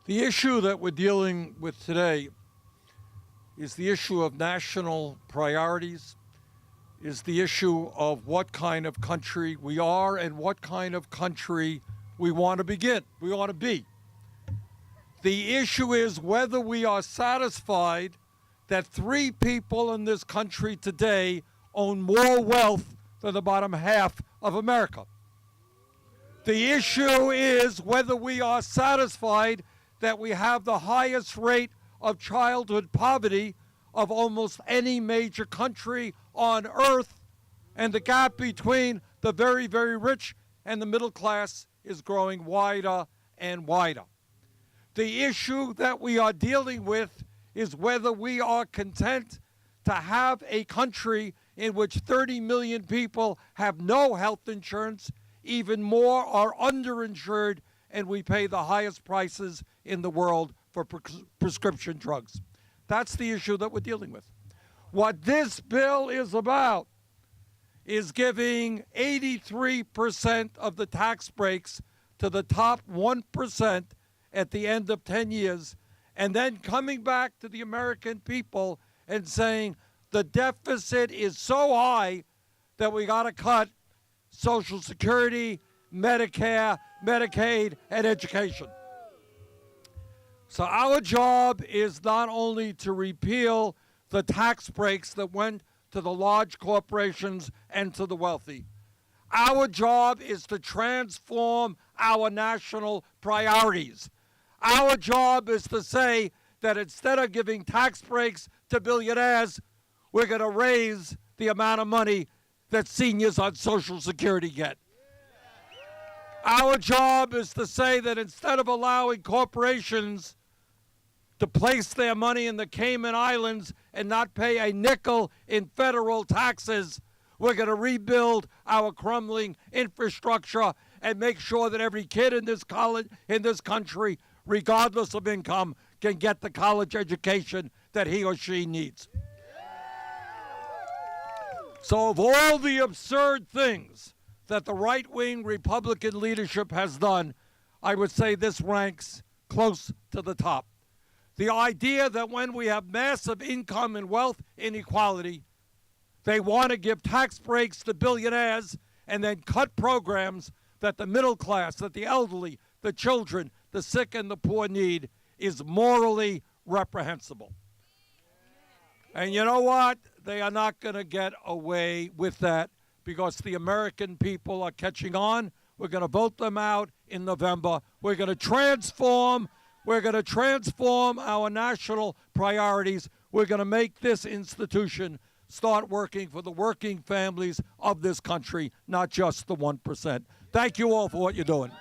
The issue that we're dealing with today is the issue of national priorities, is the issue of what kind of country we are and what kind of country we want to be. The issue is whether we are satisfied that 3 people in this country today own more wealth than the bottom half of America. The issue is whether we are satisfied that we have the highest rate of childhood poverty of almost any major country on earth, and the gap between the very, very rich and the middle class is growing wider and wider. The issue that we are dealing with is whether we are content to have a country in which 30 million people have no health insurance, even more are underinsured, and we pay the highest prices in the world for prescription drugs. That's the issue that we're dealing with. What this bill is about is giving 83% of the tax breaks to the top 1% at the end of 10 years, and then coming back to the American people and saying the deficit is so high that we got to cut Social Security, Medicare, Medicaid, and education. So our job is not only to repeal the tax breaks that went to the large corporations and to the wealthy. Our job is to transform our national priorities. Our job is to say that instead of giving tax breaks to billionaires, we're going to raise the amount of money that seniors on Social Security get. Our job is to say that instead of allowing corporations to place their money in the Cayman Islands and not pay a nickel in federal taxes, we're going to rebuild our crumbling infrastructure and make sure that every kid in this country, regardless of income, can get the college education that he or she needs. So of all the absurd things that the right-wing Republican leadership has done, I would say this ranks close to the top. The idea that when we have massive income and wealth inequality, they want to give tax breaks to billionaires and then cut programs that the middle class, that the elderly, the children, the sick, and the poor need is morally reprehensible. And you know what? They are not going to get away with that because the American people are catching on. We're going to vote them out in November. We're going to transform our national priorities. We're going to make this institution start working for the working families of this country, not just the 1%. Thank you all for what you're doing.